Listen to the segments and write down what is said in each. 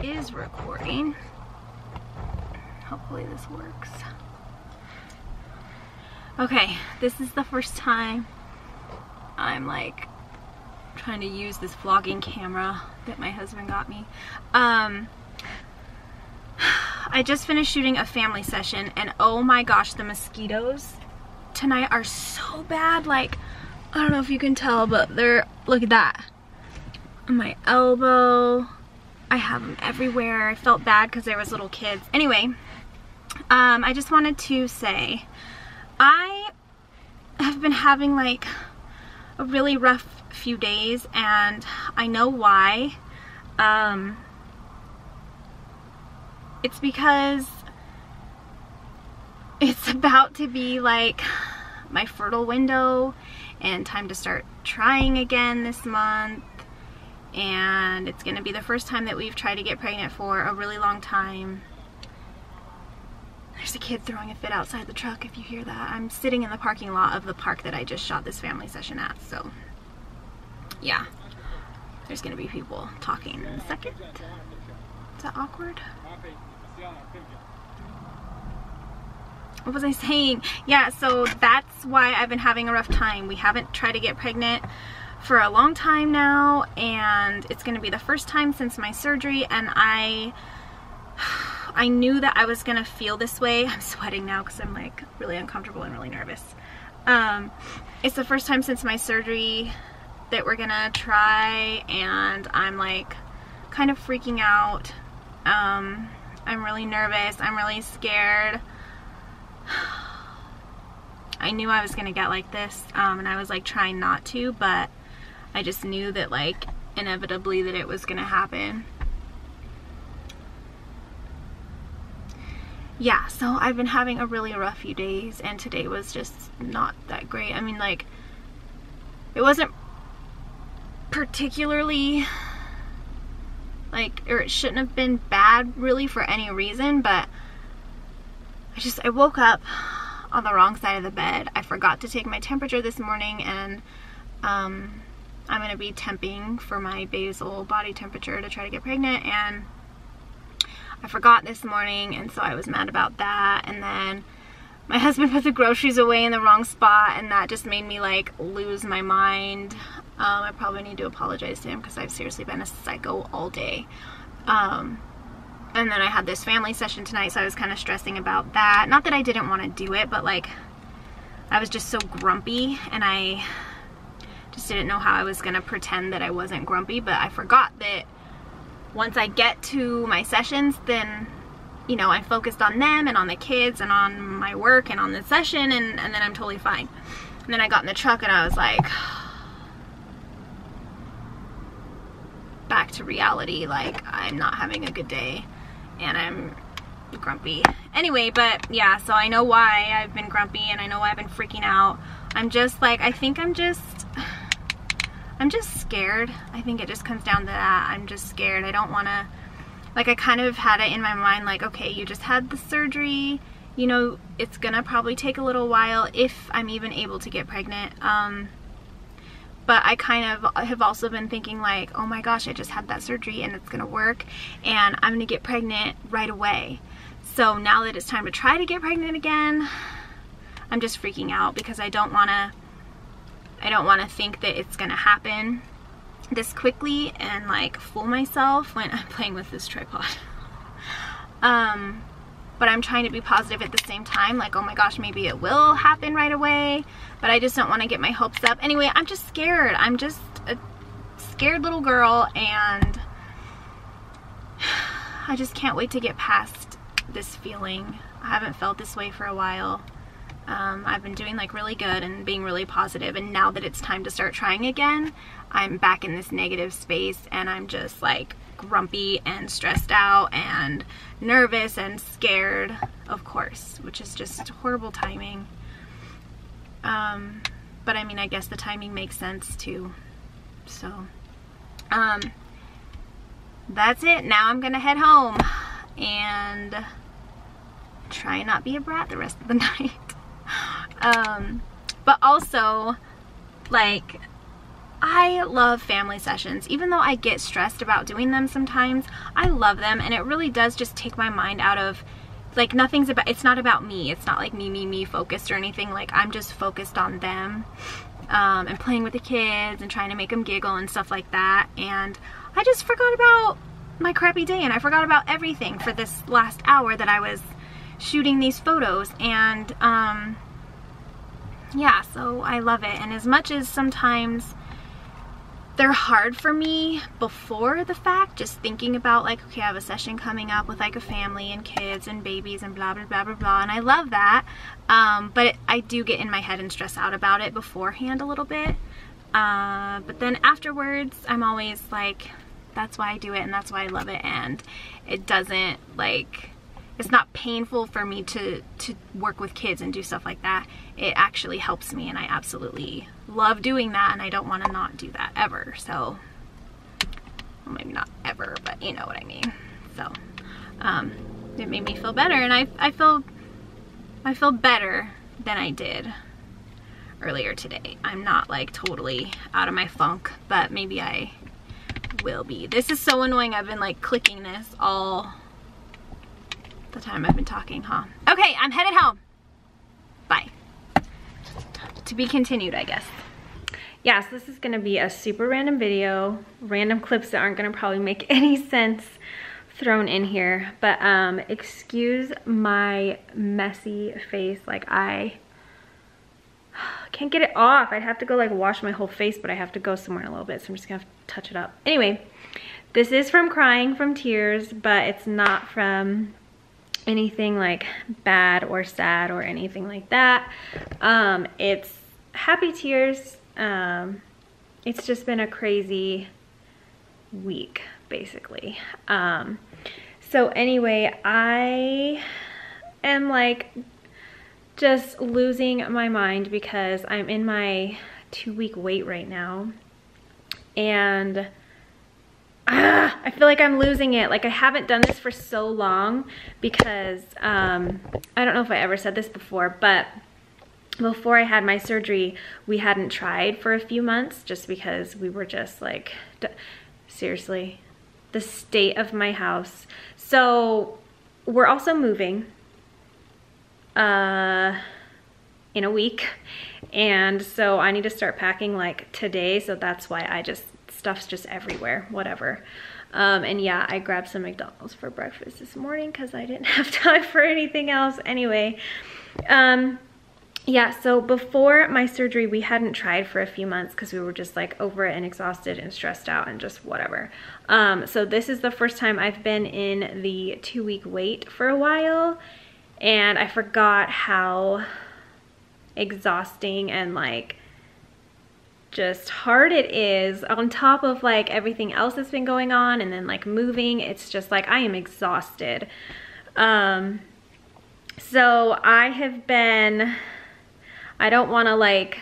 is recording. Hopefully this works. Okay, this is the first time I'm like trying to use this vlogging camera that my husband got me. I just finished shooting a family session, and oh my gosh, the mosquitoes tonight are so bad. Like, I don't know if you can tell, but they're, look at that. On my elbow. I have them everywhere. I felt bad because there was little kids. Anyway, I just wanted to say, I have been having like a really rough few days, and I know why. It's because it's about to be like my fertile window and time to start trying again this month. And it's gonna be the first time that we've tried to get pregnant for a really long time. There's a kid throwing a fit outside the truck if you hear that. I'm sitting in the parking lot of the park that I just shot this family session at, so yeah. There's gonna be people talking in a second. Is that awkward? What was I saying? Yeah, so that's why I've been having a rough time. We haven't tried to get pregnant for a long time now, and it's gonna be the first time since my surgery, and I knew that I was gonna feel this way. I'm sweating now because I'm like really uncomfortable and really nervous. It's the first time since my surgery that we're gonna try, and I'm like kind of freaking out. I'm really nervous. I'm really scared. I knew I was gonna get like this, and I was like trying not to, but I just knew that like inevitably that it was gonna happen. Yeah, so I've been having a really rough few days, and today was just not that great. I mean, like, it wasn't particularly like, or it shouldn't have been bad really for any reason, but I woke up on the wrong side of the bed. I forgot to take my temperature this morning, and I'm gonna be temping for my basal body temperature to try to get pregnant, and I forgot this morning, and so I was mad about that. And then my husband put the groceries away in the wrong spot, and that just made me like lose my mind. I probably need to apologize to him because I've seriously been a psycho all day. And then I had this family session tonight, so I was kind of stressing about that. Not that I didn't want to do it, but like I was just so grumpy, and I just didn't know how I was gonna pretend that I wasn't grumpy. But I forgot that once I get to my sessions, then, you know, I'm focused on them and on the kids and on my work and on the session, and then I'm totally fine. And then I got in the truck and I was like, back to reality. Like, I'm not having a good day and I'm grumpy. Anyway, but yeah, so I know why I've been grumpy, and I know why I've been freaking out. I'm just like, I think I'm just scared. I think it just comes down to that. I'm just scared. I don't want to, like, I kind of had it in my mind, like, okay, you just had the surgery, you know, it's gonna probably take a little while if I'm even able to get pregnant. But I kind of have also been thinking like, oh my gosh, I just had that surgery and it's gonna work and I'm gonna get pregnant right away. So now that it's time to try to get pregnant again, I'm just freaking out because I don't wanna think that it's gonna happen this quickly and like fool myself when I'm playing with this tripod. But I'm trying to be positive at the same time, like, oh my gosh, maybe it will happen right away, but I just don't want to get my hopes up. Anyway, I'm just scared. I'm just a scared little girl, and I just can't wait to get past this feeling. I haven't felt this way for a while. I've been doing like really good and being really positive, and now that it's time to start trying again, I'm back in this negative space, and I'm just like grumpy and stressed out and nervous and scared, of course, which is just horrible timing. But I mean, I guess the timing makes sense too. So that's it. Now I'm gonna head home and try and not be a brat the rest of the night. But also, like, I love family sessions. Even though I get stressed about doing them sometimes, I love them, and it really does just take my mind out of, like, it's not about me. It's not like me focused or anything. Like, I'm just focused on them, and playing with the kids and trying to make them giggle and stuff like that. And I just forgot about my crappy day, and I forgot about everything for this last hour that I was shooting these photos. And yeah, so I love it. And as much as sometimes they're hard for me before the fact, just thinking about, like, okay, I have a session coming up with, like, a family and kids and babies and blah blah blah blah blah, and I love that, but I do get in my head and stress out about it beforehand a little bit, but then afterwards I'm always like, that's why I do it and that's why I love it, and it doesn't, like, it's not painful for me to work with kids and do stuff like that. It actually helps me, and I absolutely love doing that, and I don't want to not do that ever. So, well, maybe not ever, but you know what I mean. So it made me feel better, and I feel better than I did earlier today. I'm not, like, totally out of my funk, but maybe I will be. This is so annoying. I've been, like, clicking this all the time I've been talking, huh? Okay, I'm headed home. Bye. To be continued, I guess. Yeah, so this is gonna be a super random video, random clips that aren't gonna probably make any sense thrown in here, but excuse my messy face. Like, I can't get it off. I'd have to go, like, wash my whole face, but I have to go somewhere in a little bit, so I'm just gonna have to touch it up. Anyway, this is from crying from tears, but it's not from anything like bad or sad or anything like that. It's happy tears. It's just been a crazy week, basically. So anyway, I am, like, just losing my mind because I'm in my 2-week wait right now, and I feel like I'm losing it. Like, I haven't done this for so long because I don't know if I ever said this before, but before I had my surgery, we hadn't tried for a few months just because we were just like, seriously, the state of my house. So we're also moving in a week, and so I need to start packing, like, today. So that's why stuff's just everywhere, whatever. And yeah, I grabbed some McDonald's for breakfast this morning because I didn't have time for anything else. Anyway, yeah, so before my surgery, we hadn't tried for a few months because we were just, like, over it and exhausted and stressed out and just whatever. So this is the first time I've been in the 2-week wait for a while, and I forgot how exhausting and, like, just hard it is on top of, like, everything else that's been going on, and then, like, moving. It's just like I am exhausted. So I have been, I don't want to, like,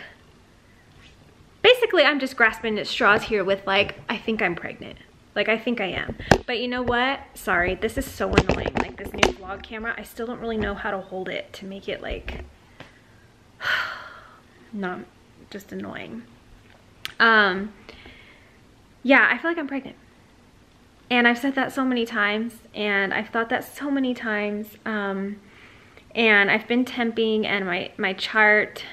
basically I'm just grasping at straws here with, like, I think I'm pregnant. Like, I think I am. But you know what? Sorry, this is so annoying. Like, this new vlog camera, I still don't really know how to hold it to make it, like, not just annoying. Yeah, I feel like I'm pregnant. And I've said that so many times, and I've thought that so many times. And I've been temping, and my chart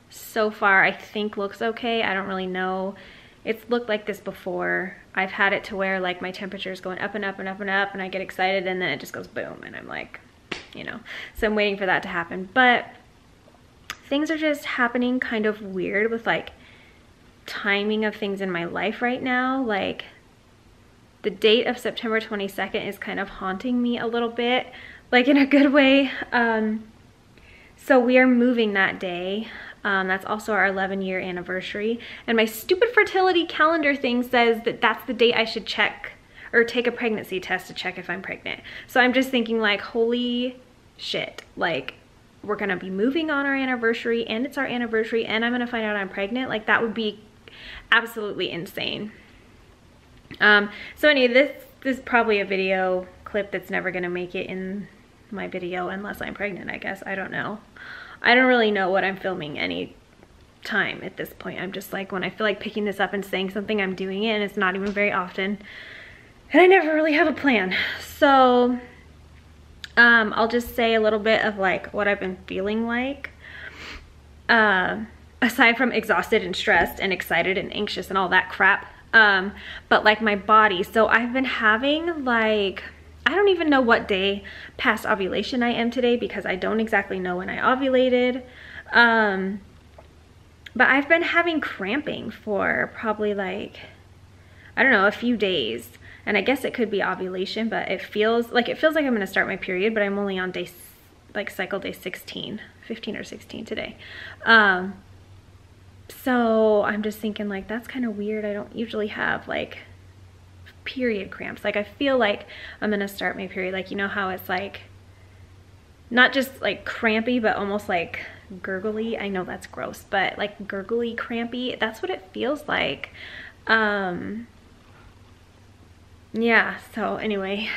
so far I think looks okay. I don't really know. It's looked like this before. I've had it to where, like, my temperature is going up and up and up and up, and I get excited, and then it just goes boom, and I'm like, you know. So I'm waiting for that to happen. But things are just happening kind of weird with, like, timing of things in my life right now. Like, the date of September 22nd is kind of haunting me a little bit, like, in a good way. So we are moving that day. That's also our 11-year anniversary, and my stupid fertility calendar thing says that that's the date I should check or take a pregnancy test to check if I'm pregnant. So I'm just thinking, like, holy shit, like, we're gonna be moving on our anniversary, and it's our anniversary, and I'm gonna find out I'm pregnant. Like, that would be absolutely insane. So anyway, this is probably a video clip that's never gonna make it in my video unless I'm pregnant, I guess. I don't know. I don't really know what I'm filming time at this point. I'm just like, when I feel like picking this up and saying something, I'm doing it, and it's not even very often. And I never really have a plan. So I'll just say a little bit of like what I've been feeling like. Aside from exhausted and stressed and excited and anxious and all that crap. But like my body. So I've been having like, I don't even know what day past ovulation I am today because I don't exactly know when I ovulated. But I've been having cramping for probably like, I don't know, a few days. And I guess it could be ovulation, but it feels like I'm gonna start my period, but I'm only on day, like cycle day 15 or 16 today. So I'm just thinking like, that's kind of weird. I don't usually have like period cramps. Like I feel like I'm gonna start my period. Like, you know how it's like, not just like crampy, but almost like gurgly. I know that's gross, but like gurgly, crampy, that's what it feels like. Yeah, so anyway,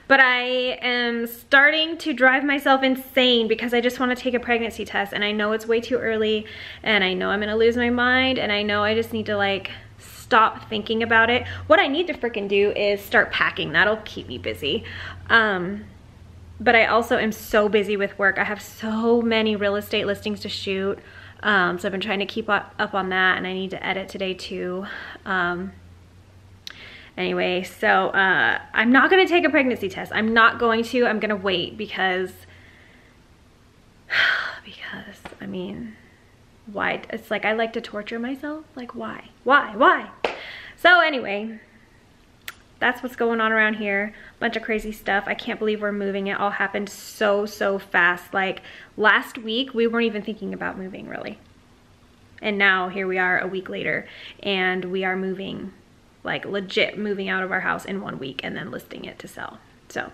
but I am starting to drive myself insane because I just want to take a pregnancy test, and I know it's way too early, and I know I'm gonna lose my mind, and I know I just need to like stop thinking about it. What I need to freaking do is start packing. That'll keep me busy. But I also am so busy with work. I have so many real estate listings to shoot. So I've been trying to keep up on that, and I need to edit today too. Anyway, so I'm not gonna take a pregnancy test. I'm not going to. I'm gonna wait because I mean, why? It's like I like to torture myself. Like why? So anyway, that's what's going on around here. Bunch of crazy stuff. I can't believe we're moving. It all happened so fast. Like last week, we weren't even thinking about moving really. And now here we are a week later, and we are moving, like legit moving out of our house in 1 week and then listing it to sell. So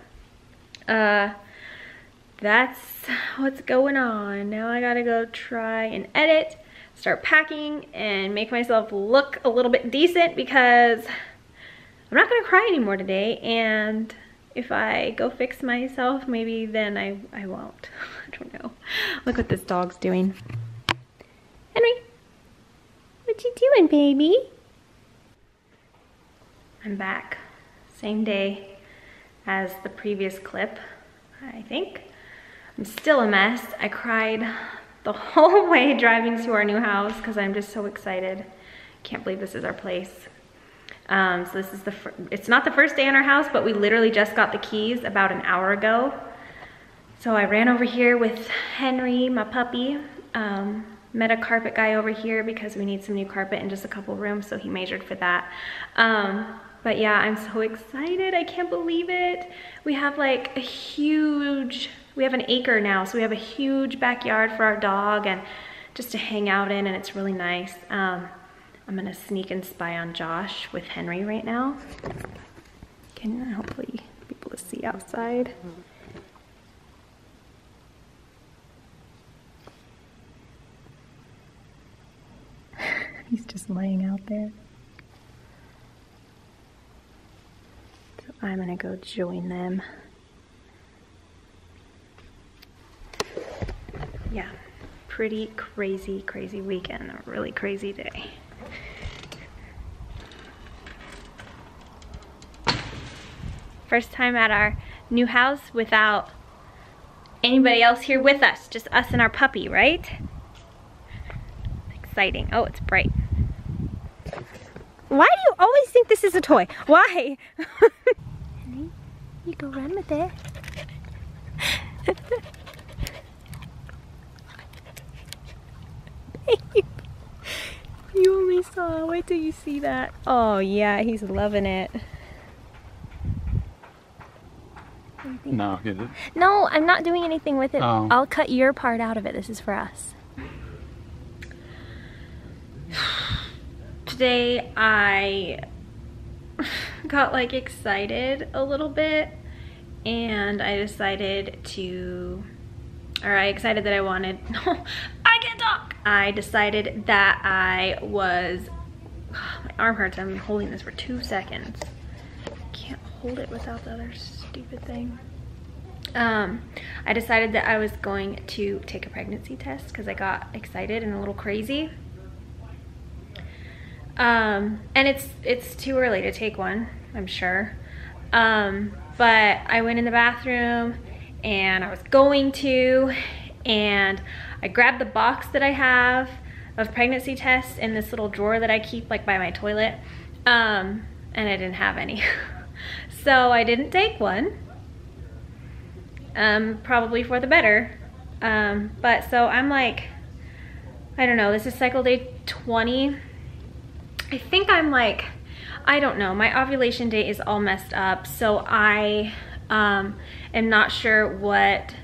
that's what's going on. Now I gotta go try and edit, start packing, and make myself look a little bit decent because I'm not gonna cry anymore today, and if I go fix myself, maybe then I won't. I don't know. Look what this dog's doing. Henry, what you doing, baby? I'm back. Same day as the previous clip, I think. I'm still a mess. I cried the whole way driving to our new house because I'm just so excited. Can't believe this is our place. So this is it's not the first day in our house, but we literally just got the keys about an hour ago. So I ran over here with Henry, my puppy, met a carpet guy over here because we need some new carpet in just a couple rooms, so he measured for that. But yeah, I'm so excited. I can't believe it. We have like we have an acre now, so we have a huge backyard for our dog and just to hang out in, and it's really nice. I'm gonna sneak and spy on Josh with Henry right now. Can hopefully be able to see outside. He's just laying out there. So I'm gonna go join them. Yeah, pretty crazy weekend, a really crazy day. First time at our new house without anybody else here with us, just us and our puppy, right? Exciting. Oh, it's bright. Why do you always think this is a toy? Why? Henry, you go run with it. You only saw, wait till you see that. Oh yeah, he's loving it. No, is it? No, I'm not doing anything with it. Oh. I'll cut your part out of it. This is for us. Today I got like excited a little bit, and I decided that I wanted, I can't talk. I decided that I was, my arm hurts. I'm holding this for 2 seconds. Can't hold it without the other stupid thing. I decided that I was going to take a pregnancy test because I got excited and a little crazy. And it's too early to take one, I'm sure. But I went in the bathroom and I was going to, and I grabbed the box that I have of pregnancy tests in this little drawer that I keep like by my toilet, and I didn't have any. So I didn't take one, probably for the better. But so I'm like, I don't know, this is cycle day 20. I think I'm like, I don't know, my ovulation date is all messed up, so I am not sure what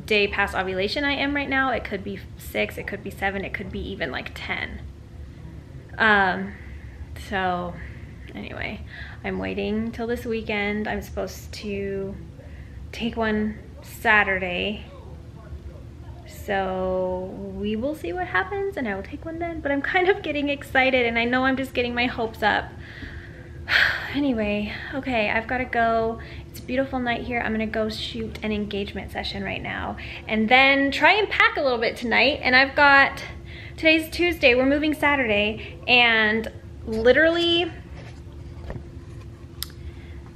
day past ovulation I am right now. It could be 6, it could be 7, it could be even like 10. So anyway, I'm waiting till this weekend. I'm supposed to take one Saturday, so we will see what happens and I will take one then. But I'm kind of getting excited and I know I'm just getting my hopes up. Anyway, okay, I've got to go. It's a beautiful night here. I'm gonna go shoot an engagement session right now and then try and pack a little bit tonight. And I've got, today's Tuesday, we're moving Saturday, and literally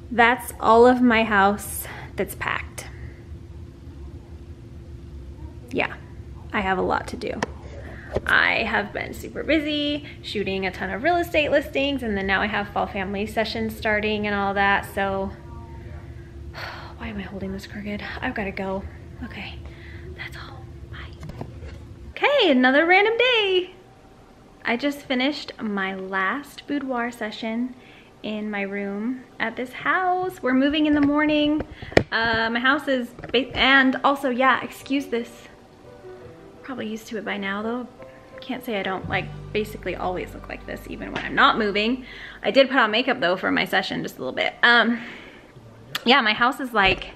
that's all of my house that's packed. Yeah, I have a lot to do. I have been super busy shooting a ton of real estate listings, and then now I have fall family sessions starting and all that. So why am I holding this crooked? I've got to go. Okay, that's all. Bye. Okay, another random day. I just finished my last boudoir session in my room at this house. We're moving in the morning. My house is, and also, yeah, excuse this. Probably used to it by now though. Can't say I don't like basically always look like this even when I'm not moving. I did put on makeup though for my session just a little bit. Yeah, my house is like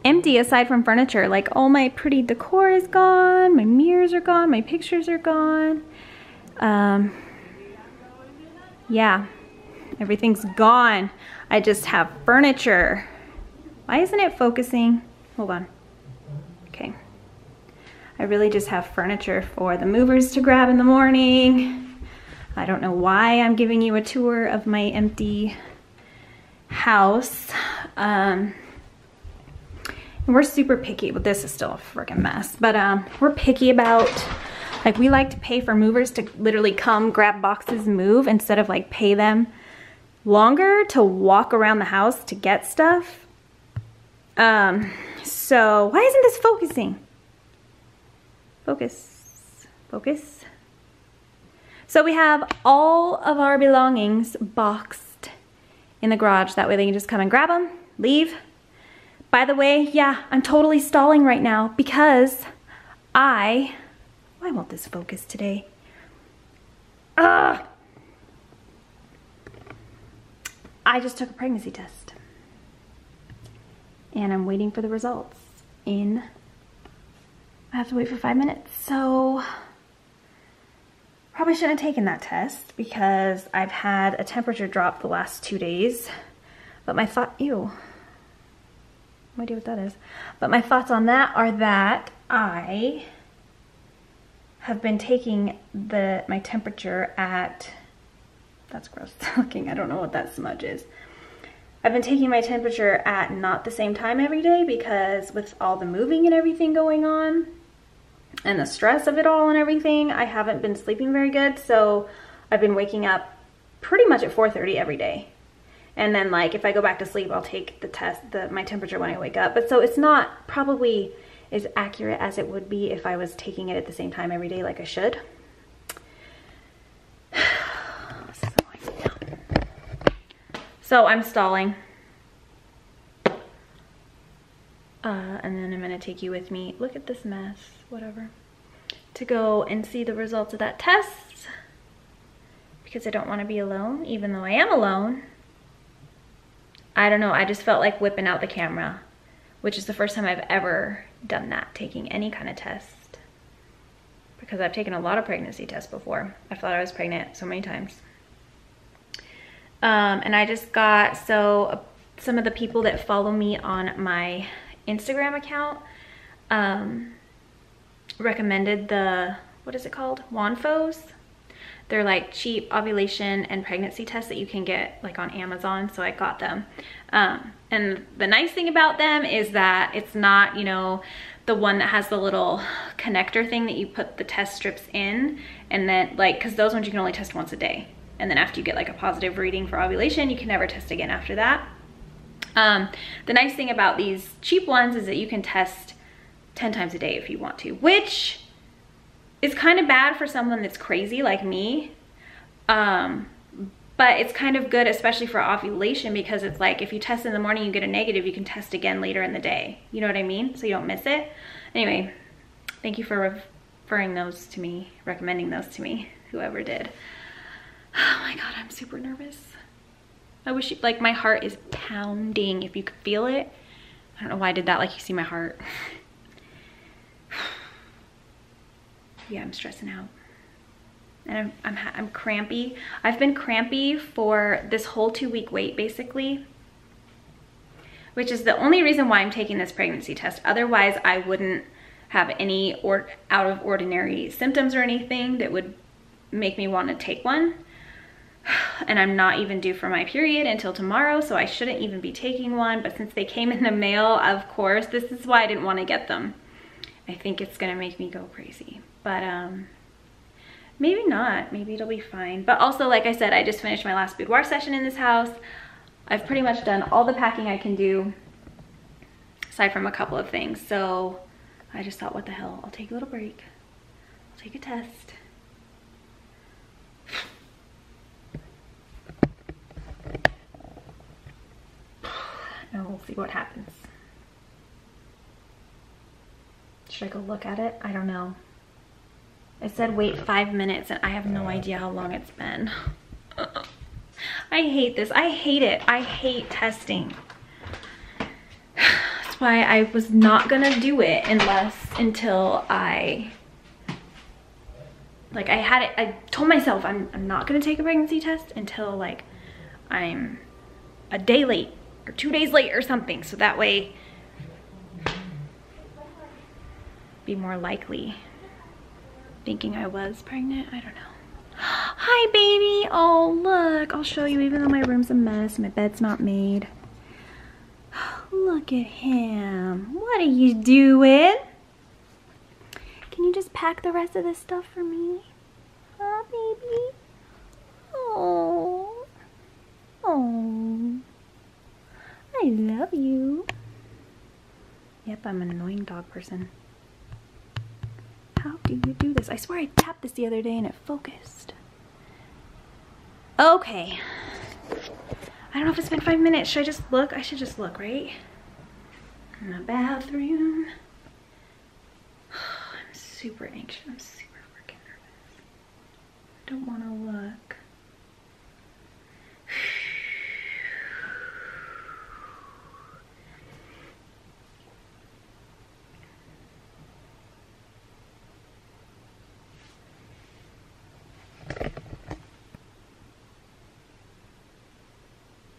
empty aside from furniture. Like all my pretty decor is gone, my mirrors are gone, my pictures are gone. Yeah, everything's gone. I just have furniture. Why isn't it focusing? Hold on. Okay. I really just have furniture for the movers to grab in the morning. I don't know why I'm giving you a tour of my empty house. And we're super picky, but this is still a freaking mess. But we're picky about, like, we like to pay for movers to literally come grab boxes and move instead of like pay them longer to walk around the house to get stuff. So why isn't this focusing? Focus, focus. So we have all of our belongings boxed in the garage. That way they can just come and grab them, leave. By the way, yeah, I'm totally stalling right now because why won't this focus today? I just took a pregnancy test and I'm waiting for the results I have to wait for 5 minutes, so probably shouldn't have taken that test because I've had a temperature drop the last 2 days. But my thought, ew, no idea what that is. But my thoughts on that are that I have been taking my temperature at, that's gross looking, I don't know what that smudge is. I've been taking my temperature at not the same time every day because with all the moving and everything going on, and the stress of it all and everything, I haven't been sleeping very good. So I've been waking up pretty much at 4:30 every day. And then like if I go back to sleep, I'll take the test, my temperature when I wake up. But so it's not probably as accurate as it would be if I was taking it at the same time every day like I should. So I'm stalling. And then I'm gonna take you with me, look at this mess, whatever, to go and see the results of that test because I don't want to be alone, even though I am alone. I don't know, I just felt like whipping out the camera, which is the first time I've ever done that, taking any kind of test, because I've taken a lot of pregnancy tests before. I thought I was pregnant so many times. And I just got, so some of the people that follow me on my Instagram account recommended the, what is it called? Wanfos. They're like cheap ovulation and pregnancy tests that you can get like on Amazon, so I got them. And the nice thing about them is that it's not, you know, the one that has the little connector thing that you put the test strips in, and then like, because those ones you can only test once a day, and then after you get like a positive reading for ovulation, you can never test again after that. The nice thing about these cheap ones is that you can test 10 times a day if you want to, which is kind of bad for someone that's crazy like me. But it's kind of good, especially for ovulation, because it's like if you test in the morning, you get a negative, you can test again later in the day. You know what I mean? So you don't miss it. Anyway, thank you for referring those to me, recommending those to me, whoever did. Oh my God, I'm super nervous. I wish, like, my heart is pounding, if you could feel it. I don't know why I did that, like you see my heart. Yeah, I'm stressing out. And I'm crampy. I've been crampy for this whole 2-week wait, basically, which is the only reason why I'm taking this pregnancy test. Otherwise, I wouldn't have any out of ordinary symptoms or anything that would make me want to take one. And I'm not even due for my period until tomorrow, so I shouldn't even be taking one. But since they came in the mail, of course, this is why I didn't want to get them. I think it's gonna make me go crazy, but maybe not. Maybe it'll be fine. But also, like I said, I just finished my last boudoir session in this house. I've pretty much done all the packing I can do, aside from a couple of things. So I just thought, what the hell? I'll take a little break. I'll take a test. And we'll see what happens. Should I go look at it? I don't know. It said wait 5 minutes, and I have no idea how long it's been. I hate this. I hate it. I hate testing. That's why I was not gonna do it until I, like, I had it. I told myself I'm not gonna take a pregnancy test until like I'm a day late or 2 days late or something, so that way be more likely thinking I was pregnant. I don't know. Hi, baby. Oh, look, I'll show you, even though my room's a mess, my bed's not made. Look at him. What are you doing? Can you just pack the rest of this stuff for me? Huh, baby? Oh. Oh. I love you. Yep, I'm an annoying dog person. How do you do this? I swear I tapped this the other day and it focused. Okay. I don't know if it's been 5 minutes. Should I just look? I should just look, right? In the bathroom. I'm super anxious. I'm super freaking nervous. I don't want to look.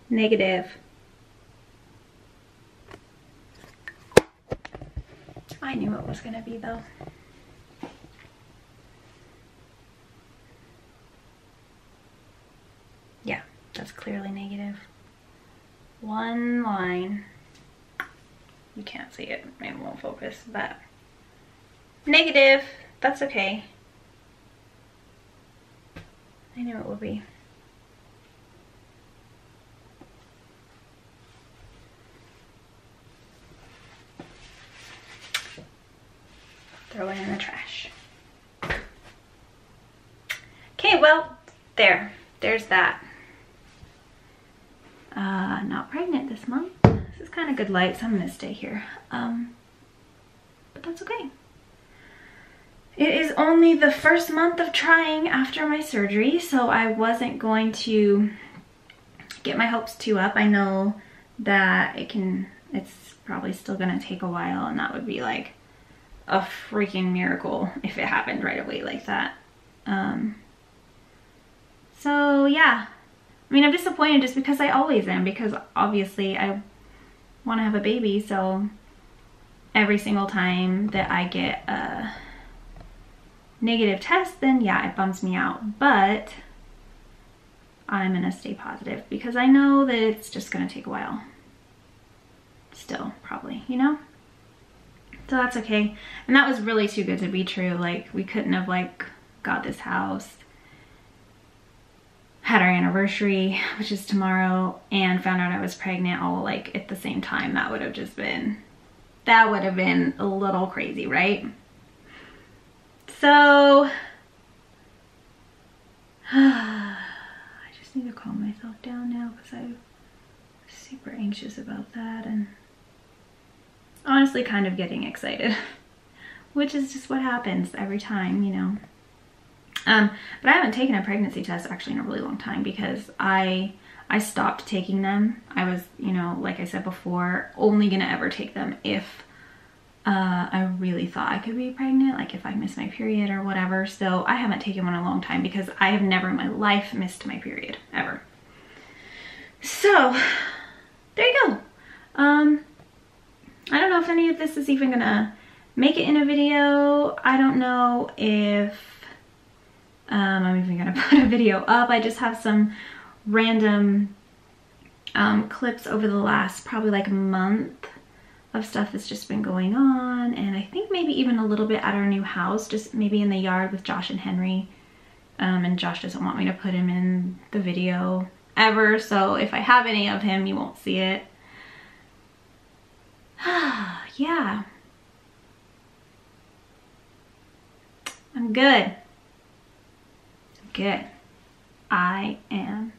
Negative. I knew it was gonna be though. Yeah, that's clearly negative. One line. You can't see it, it won't focus, but negative. That's okay. I knew it would be. Throw it in the trash. Okay, well, there's that. Not pregnant this month. This is kind of good light, so I'm gonna stay here. But that's okay. It is only the first month of trying after my surgery, so I wasn't going to get my hopes too up. I know that it's probably still gonna take a while, and that would be like a freaking miracle if it happened right away like that. So yeah, I'm mean, I'm disappointed just because I always am, because obviously I want to have a baby, so every single time that I get a negative test, then yeah, it bums me out. But I'm gonna stay positive because I know that it's just gonna take a while. Still, probably, you know? So that's okay. And that was really too good to be true. Like, we couldn't have like got this house, had our anniversary, which is tomorrow, and found out I was pregnant all like at the same time. That would have just been, that would have been a little crazy, right? So I just need to calm myself down now because I'm super anxious about that and honestly kind of getting excited, which is just what happens every time, you know. But I haven't taken a pregnancy test actually in a really long time because I stopped taking them. I was, you know, like I said before, only gonna ever take them if I really thought I could be pregnant, like if I missed my period or whatever. So I haven't taken one in a long time because I have never in my life missed my period, ever. So there you go. I don't know if any of this is even gonna make it in a video. I don't know if I'm even gonna put a video up. I just have some random clips over the last probably like a month of stuff that's just been going on, and I think maybe even a little bit at our new house, just maybe in the yard with Josh and Henry. And Josh doesn't want me to put him in the video ever, so if I have any of him, you won't see it. Yeah. I'm good. I'm good. I am